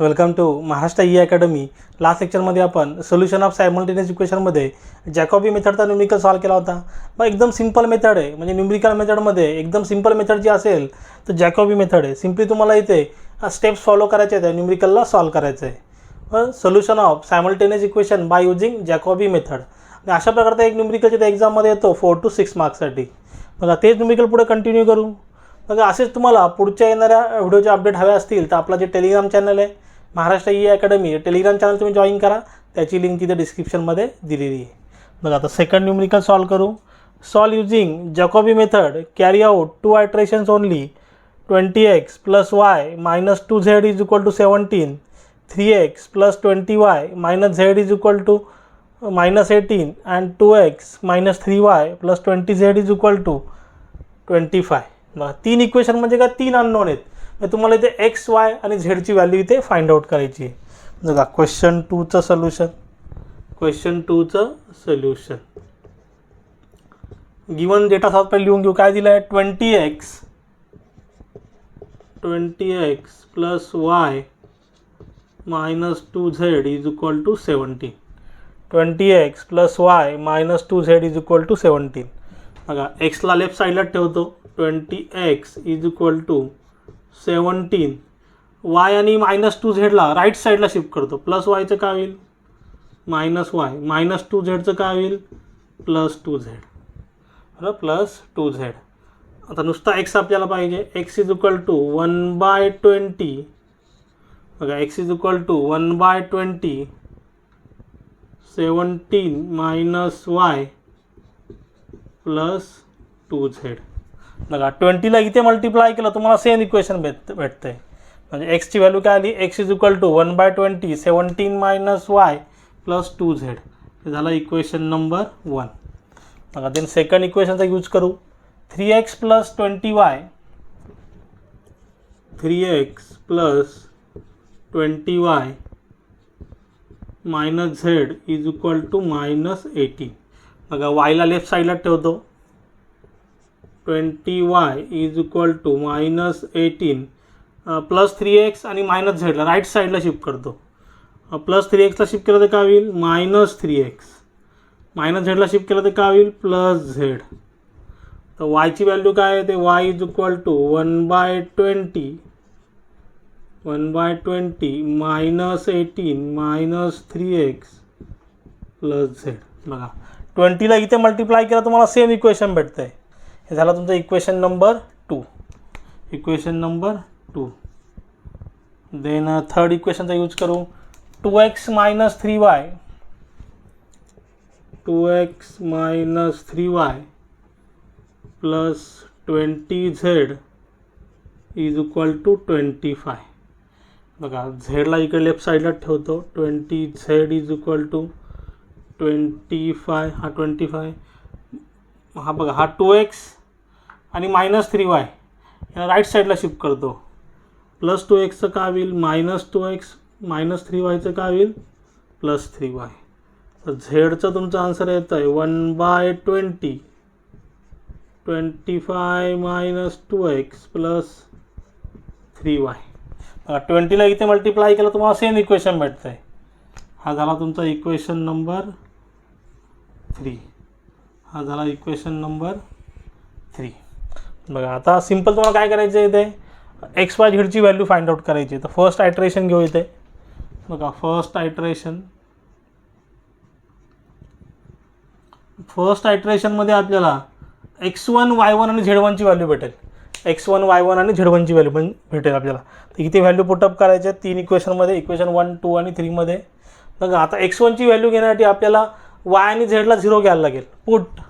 Welcome to Maharashtra E academy. Last लेक्चरमध्ये आपण solution of simultaneous इक्वेशनमध्ये जॅकॉबी मेथडचा न्यूमेरिकल सॉल्व केला होता. मग एकदम सिंपल मेथड आहे, म्हणजे न्यूमेरिकल मेथडमध्ये एकदम सिंपल मेथड जी असेल तर जॅकॉबी मेथड आहे. सिम्पली तुम्हाला इथे स्टेप्स फॉलो करायचे आहेत, न्यूमेरिकलला सॉल्व करायचं आहे. Solution of simultaneous equation by using Jacobi method. आणि अशा प्रकारचा एक न्यूमेरिकलच्या एक्झाममध्ये येतो 4 to 6 मार्क्ससाठी. बघा तेच न्यूमेरिकल पुढे कंटिन्यू करू. बघा असेच तुम्हाला पुढच्या येणाऱ्या व्हिडिओचे अपडेट हवे असतील तर आपला जे टेलिग्राम चॅनल आहे Maharashtra E Academy, Telegram channel तुम्ही जॉईन करा. त्याची लिंक तिथे डिस्क्रिप्शनमध्ये दिलेली आहे. बघा आता सेकंड न्यूमेरिकल सॉल्व करू. Solve using Jacobi method. Carry out 2 iterations only. 20x + y - 2z = 17. 3x + 20y - z = -18 and 2x - 3y + 20z = 25. बघा 3 इक्वेशन म्हणजे काय, 3 अननोन आहेत. तुम्हाला इथे एक्स वाय आणि झेडची व्हॅल्यू इथे फाइंड आउट करायची आहे. बघा क्वेश्चन 2चं सोल्युशन. गिवन डेटा सात पहिले लिहून घेऊ. काय दिलं आहे, 20x + y - 2z = 17. 20x + y - 2z = 17. बघा एक्सला लेफ्ट साईडला ठेवतो. 20x = 17. y आणि -2zला राईट साईडला शिफ्ट करतो. प्लस वायचं काय होईल, -y. -2zचं काय होईल, +2z. बरं, +2z. आता नुसता x आपल्याला पाहिजे. x = 1/20. बघा x = 1/20. 17 - y +2z. बघा 20ला इथे मल्टिप्लाय केलं तुम्हाला सेम इक्वेशन भेटतं आहे. म्हणजे एक्सची व्हॅल्यू काय आली, x = 1/20. 17 - y +2z. हे झालं इक्वेशन नंबर 1. बघा देन सेकंड इक्वेशनचा यूज करू. 3x + 20y. 3x + 20y - z = -18. बघा वायला लेफ्ट साईडला ठेवतो. 20y = -18 प्लस 3x आणि -zला राईट साईडला शिफ्ट करतो. प्लस 3xला शिफ्ट केलं तर काय होईल, -3x. -zला शिफ्ट केलं तर काय होईल, +z. तर yची व्हॅल्यू काय आहे, ते y = 1/20. 1/20 -18 - 3x +z. बघा 20ला इथे मल्टिप्लाय केला तुम्हाला सेम इक्वेशन भेटतं आहे. हे झालं तुमचं इक्वेशन नंबर 2. देन थर्ड इक्वेशनचा यूज करू. 2x - 3y. 2x - 3y + 20z = 25. बघा झेडला इकडे लेफ्ट साईडला ठेवतो. 20z = 25. हा 25. हा बघा हा 2x आणि -3y याला राईट साईडला शिफ्ट करतो. प्लस 2xचं काय होईल, -2x. -3yचं काय होईल, +3y. तर झेडचं तुमचं आन्सर येतं आहे 1/20. 25 - 2x + 3y. 20ला इथे मल्टिप्लाय केलं तुम्हाला सेम इक्वेशन भेटतं आहे. हा झाला तुमचा इक्वेशन नंबर 3. बघा आता सिंपल तुम्हाला काय करायचं आहे, इथे एक्स वाय झेडची व्हॅल्यू फाइंड आउट करायची आहे. तर फर्स्ट आयट्रेशन घेऊ. इथे बघा फर्स्ट आयट्रेशनमध्ये आपल्याला x1 y1 आणि z1ची व्हॅल्यू भेटेल. x1 y1 आणि z1ची व्हॅल्यू पण भेटेल आपल्याला. तर इथे व्हॅल्यू पुटअप करायच्या आहेत 3 इक्वेशनमध्ये, इक्वेशन 1, 2 आणि 3मध्ये. बघा आता x1ची व्हॅल्यू घेण्यासाठी आपल्याला y आणि झेडला 0 घ्यायला लागेल. Put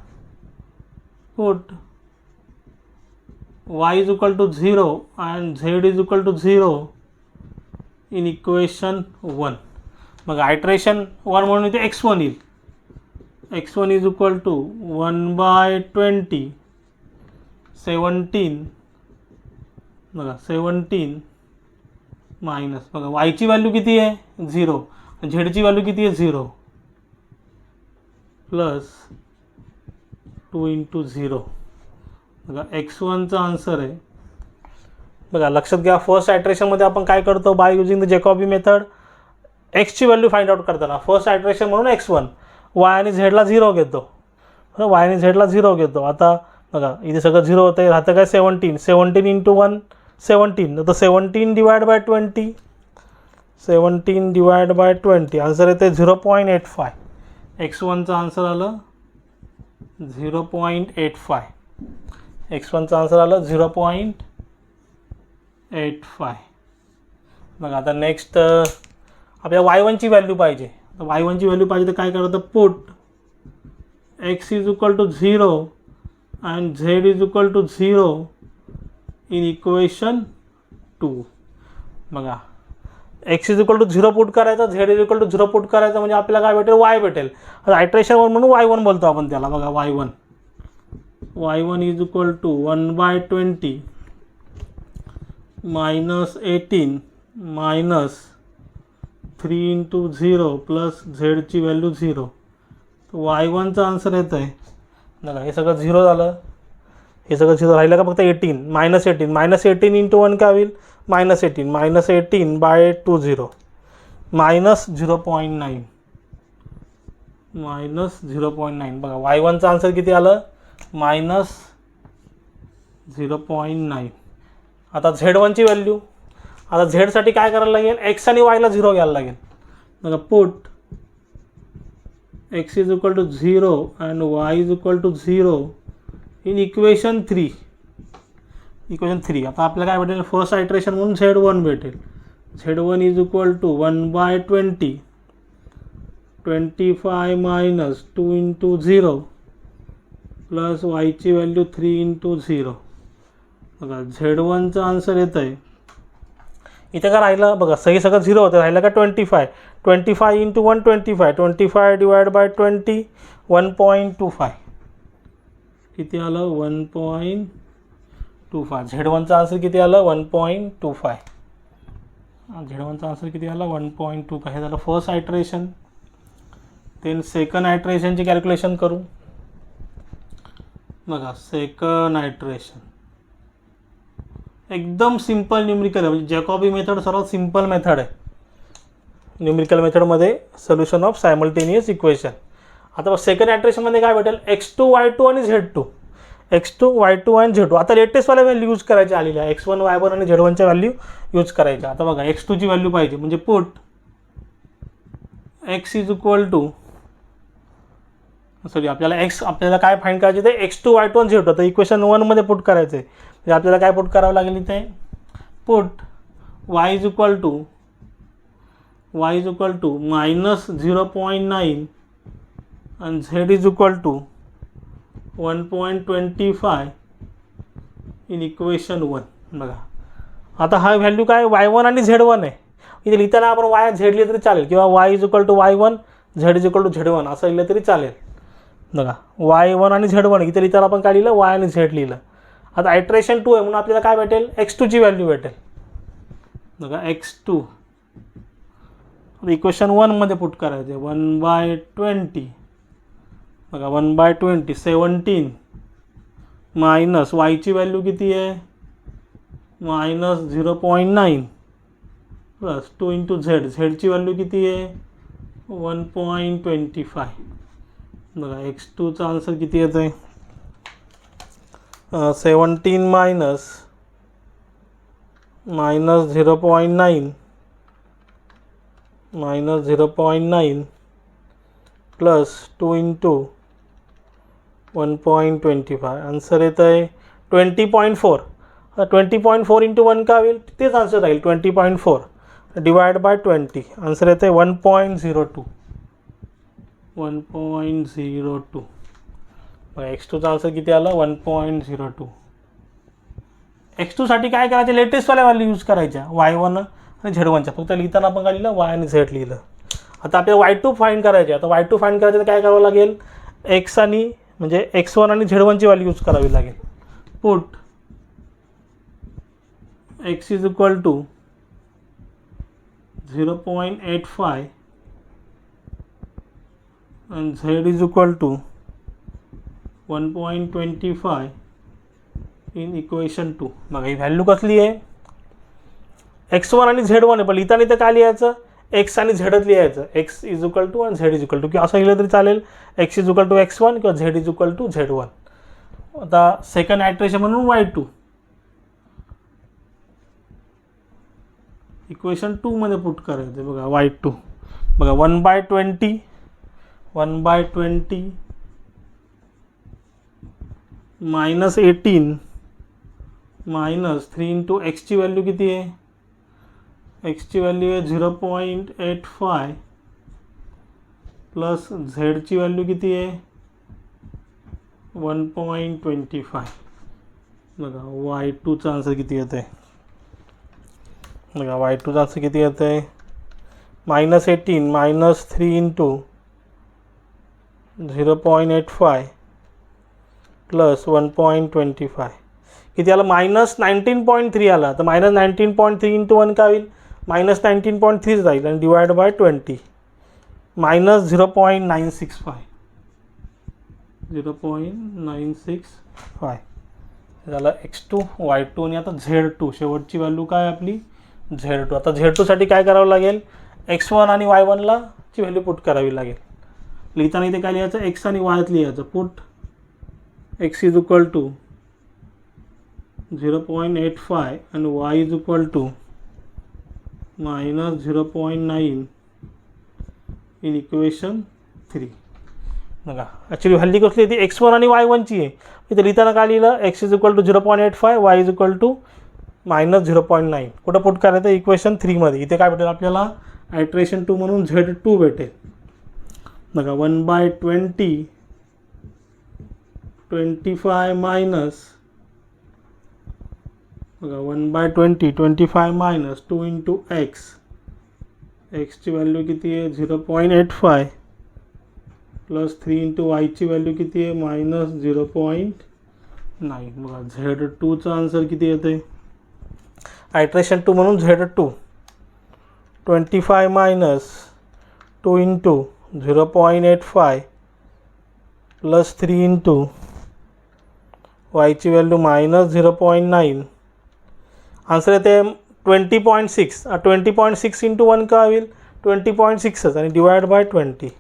y = 0 and z = 0 in equation 1. मग आयट्रेशन 1 म्हणून इथे x1 येईल. x1 = 1/20. 17. बघा 17 मायनस, बघा वायची व्हॅल्यू किती आहे, 0. झेडची व्हॅल्यू किती आहे, 0 प्लस 2 × 0. बघा x1चा आन्सर आहे बघा लक्षात घ्या, फर्स्ट आयट्रेशनमध्ये आपण काय करतो, by using the Jacobi method एक्सची व्हॅल्यू फाइंड आउट करताना फर्स्ट आयट्रेशन म्हणून x1 वाय आणि झेडला 0 घेतो, वाय आणि झेडला 0 घेतो. आता बघा इथे सगळं 0 होतं आहे, राहतं काय 17 17 इंटू 1 17, तर 17 divide by 20 17 divide by 20 answer येते 0.85. x1चा आन्सर आलं 0.85. x1चा आन्सर आलं 0.85. बघा आता नेक्स्ट आपल्याला y1ची व्हॅल्यू पाहिजे. तर y1ची व्हॅल्यू पाहिजे तर काय करायचं, put x is equal to 0 and z is equal to 0 in equation 2. बघा x is equal to 0 put करायचं, z is equal to 0 put करायचं, म्हणजे आपल्याला काय भेटेल, y भेटेल. आता आयट्रेशन म्हणून y1 बोलतो आपण त्याला. बघा y1 is equal to 1/20 minus 18 minus 3 into 0 plus झेडची व्हॅल्यू 0. y1चा आन्सर येतं आहे. बघा हे सगळं 0 झालं, हे सगळं 0 राहिलं का, फक्त 18 मायनस 18 इंटू 1 काय होईल, -18 -18/20 मायनस 0.9 -0.9. बघा y1चा आन्सर किती आलं, -0.9. आता Z1ची व्हॅल्यू, आता झेडसाठी काय करायला लागेल, x आणि yला 0 घ्यायला लागेल. बघा put x is equal to 0 and y is equal to 0 in equation 3. आता आपल्याला काय भेटेल, फर्स्ट आयट्रेशन म्हणून Z1 भेटेल. Z1 is equal to 1/20 25 minus 2 into 0 plus वायची व्हॅल्यू 3 इंटू 0. बघा Z1चा आन्सर येतं आहे. इथे का राहिलं, बघा सगळं 0 होतं, राहिलं का 25 इंटू 1 25 डिवाइड बाय 20 1.25 किती आलं, 1.25. Z1चा आन्सर किती आलं, 1.25. Z1चा आन्सर किती आला, 1.25. हे झालं फर्स्ट आयट्रेशन. देन सेकंड आयट्रेशनची कॅल्क्युलेशन करू. बघा सेकंड आयट्रेशन एकदम सिंपल न्यूमरिकल आहे, म्हणजे जॅकॉबी मेथड सर्वात सिंपल मेथड आहे न्यूमरिकल मेथडमध्ये सोल्युशन ऑफ सायमल्टेनियस इक्वेशन. आता सेकंड आयट्रेशनमध्ये काय भेटेल, x2 y2 आणि z2 x2 y2 आणि z2. आता लेटेस्टवाल्या व्हॅल्यू यूज करायच्या आलेल्या, x1 y1 आणि z1च्या व्हॅल्यू यूज करायच्या. आता बघा x2ची व्हॅल्यू पाहिजे, म्हणजे put x is equal to आपल्याला काय फाइंड करायचे ते x2 y2 आणि z2. तर इक्वेशन 1 मध्ये पुट करायचं आहे, म्हणजे आपल्याला काय पुट करावं लागेल इथे, put y is equal to minus 0.9 आणि z is equal to 1.25 in equation 1. बघा आता हा व्हॅल्यू काय, y1 आणि z1 आहे. इथे लिहिताना आपण y z लिहिलं तरी चालेल, किंवा y is equal to y1 z is equal to z1 असं लिहिलं तरी चालेल. बघा y1 आणि z1 इथे लिहिताना आपण काय लिहिलं, y आणि z लिहिलं. आता आयट्रेशन 2 आहे म्हणून आपल्याला काय भेटेल, x2ची व्हॅल्यू भेटेल. बघा x2 इक्वेशन 1 मध्ये पुट करायचे, 1/20. बघा 1/20 17 मायनस वायची व्हॅल्यू किती आहे, मायनस 0.9 प्लस 2 इंटू झेडची व्हॅल्यू किती आहे, 1.25. बघा x2चा आन्सर किती येतं आहे, 17 मायनस 0.9 प्लस 2 इंटू 1.25. आन्सर येतं आहे 20.4. 20.4 इंटू 1 का होईल, तेच आन्सर राहील 20.4 डिवाइड बाय 20. आन्सर येतं आहे 1.02. x2चा आन्सर किती आला, 1.02. x2साठी काय करायचे, लेटेस्टवाल्या व्हॅल्यू यूज करायच्या, y1 आणि z1च्या. फक्त लिहिताना आपण काय लिहिलं, y आणि z लिहिलं. आता आपल्याला y2 फाइंड करायचे. आता y2 फाइंड करायचं तर काय करावं लागेल, x आणि म्हणजे x1 आणि z1ची व्हॅल्यू यूज करावी लागेल. Put x is equal to 0.85 and z is equal to 1.25 in equation 2. बघा ही व्हॅल्यू कसली आहे, x1 आणि z1 आहे, पण लिहिताना तर काय लिहायचं, x आणि झेडच लिहायचं, x इज इक्वल टू आणि z इज इक्वल टू, किंवा असं लिहिलं तरी चालेल, x is equal to x1 किंवा z is equal to z1. आता सेकंड आयट्रेशन म्हणून y2 इक्वेशन 2 मध्ये पुट करायचं. बघा y2 बघा 1/20 मायनस 18 मायनस 3 इंटू एक्सची व्हॅल्यू किती आहे, एक्सची व्हॅल्यू आहे 0.85 प्लस झेडची व्हॅल्यू किती आहे 1.25. बघा y2चा आन्सर किती येतं आहे, बघा y2चा आन्सर किती येतं आहे, -18 मायनस 3 इंटू 0.85 प्लस 1.25 किती आलं, -19.3 आला. तर -19.3 इंटू 1 काय होईल, -19.3 जाईल आणि डिवाइड बाय 20 -0.965 0.965 झालं x2 y2. आणि आता z2 शेवटची व्हॅल्यू काय आपली z2. आता z2साठी काय करावं लागेल, x1 आणि y1ला ची व्हॅल्यू पुट करावी लागेल. लिहिताना इथे काय लिहायचं, x आणि y लिहायचं, put x is equal to 0.85 आणि y is equal to -0.9 in equation 3. बघा ॲक्च्युली व्हॅल्यू कसली ती x1 आणि y1ची आहे. इथे लिहिताना काय लिहिलं, x is equal to 0.85 y is equal to -0.9. कुठं पुट करायचं, इक्वेशन 3 मध्ये. इथे काय भेटेल आपल्याला, आयट्रेशन 2 म्हणून z2 भेटेल. बघा 1/20 25 मायनस, बघा 1/20 25 मायनस 2 इंटू एक्सची व्हॅल्यू किती आहे 0.85 प्लस 3 इंटू वायची व्हॅल्यू किती आहे -0.9. बघा z2चा आन्सर किती येते, आयट्रेशन 2 म्हणून z2 25 minus 2 into 0.85 plus 3 into वायची व्हॅल्यू -0.9. आन्सर येते 20.6. 20.6 इंटू 1 काय होईल 20.6 आणि डिवाइड बाय 20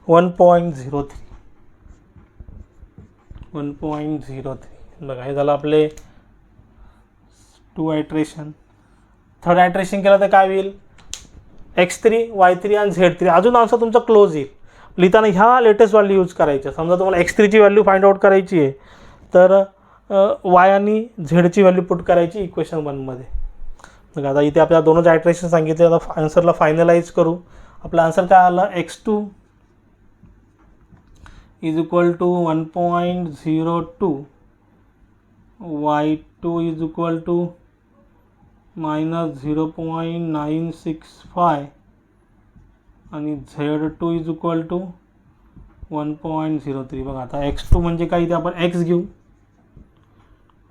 1.03. बघा हे झालं आपले 2 आयट्रेशन. थर्ड आयट्रेशन केलं तर काय होईल, x3 y3 आणि z3. अजून आन्सर तुमचा क्लोज येईल. लिहिताना ह्या लेटेस्ट व्हॅल्यू यूज करायच्या. समजा तुम्हाला x3ची व्हॅल्यू फाइंड आउट करायची आहे तर y आणि झेडची व्हॅल्यू पुट करायची इक्वेशन 1 मध्ये. बघा आता इथे आपल्याला दोनच आयट्रेशन सांगितले. आता आन्सरला फायनलाइज करू. आपला आन्सर काय आला, x2 is equal to 1.02 y2 is equal to -0.965 आणि z2 इज इक्वल टू 1.03. बघा आता x2 म्हणजे काय, इथे आपण x घेऊ,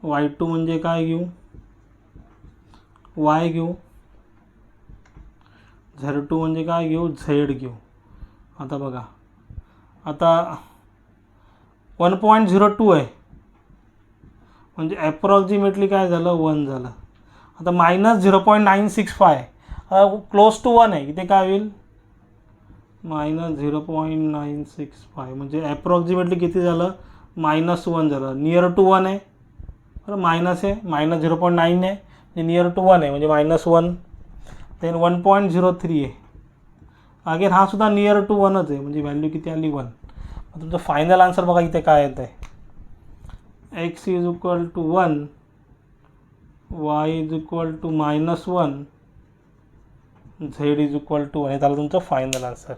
y2 म्हणजे काय घेऊ, y घेऊ, z2 म्हणजे काय घेऊ, z घेऊ. आता बघा आता 1.02 आहे म्हणजे ॲप्रॉक्सिमेटली काय झालं 1 झालं. आता -0.965 क्लोज टू 1 आहे, इथे काय होईल -0.965 म्हणजे ॲप्रॉक्सिमेटली किती झालं -1 झालं. नियर टू 1 आहे बरं, मायनस आहे, -0.9 आहे, नियर टू 1 आहे म्हणजे -1. देन 1.03 आहे अगेन, हा सुद्धा नियर टू 1च आहे म्हणजे व्हॅल्यू किती आली 1. तुमचं फायनल आन्सर बघा इथे काय येत आहे, x is equal to 1 y is equal to -1 z is equal to 1. हे झालं तुमचं final answer.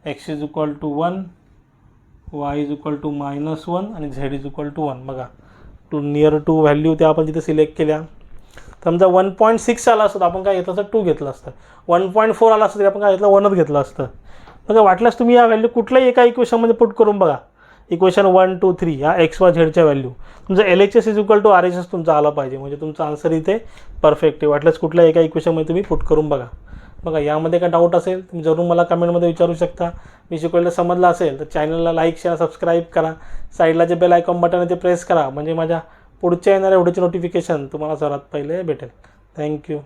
x is equal to 1 y is equal to -1 आणि z इज इक्वल टू 1. बघा टू नियर टू व्हॅल्यू त्या आपण तिथे सिलेक्ट केल्या. समजा 1.6 आला असतं आपण काय घेतलं असतं 2 घेतलं असतं, 1.4 आला असतं तरी आपण काय घेतलं 1च घेतलं असतं. बघा वाटल्यास तुम्ही या व्हॅल्यू कुठल्याही एका इक्वेशनमध्ये पुट करून बघा. इक्वेशन 1 2 3 ह्या एक्स वाय झेडच्या व्हॅल्यू तुमचं LHS is equal to RHS तुमचा आला पाहिजे म्हणजे तुमचा आन्सर इथे परफेक्ट आहे. वाटल्यास कुठल्या एका इक्वेशनमध्ये तुम्ही पुट करून बघा. बघा यामध्ये काय डाऊट असेल तुम्ही जरूर मला कमेंटमध्ये विचारू शकता. मी शिकवलेलं समजलं असेल तर चॅनलला लाईक शेअर सबस्क्राईब करा. साईडला जे बेल आयकॉन बटन आहे ते प्रेस करा म्हणजे माझ्या पुढच्या येणाऱ्या व्हिडिओचे नोटिफिकेशन तुम्हाला सर्वात पहिले भेटेल. थँक्यू.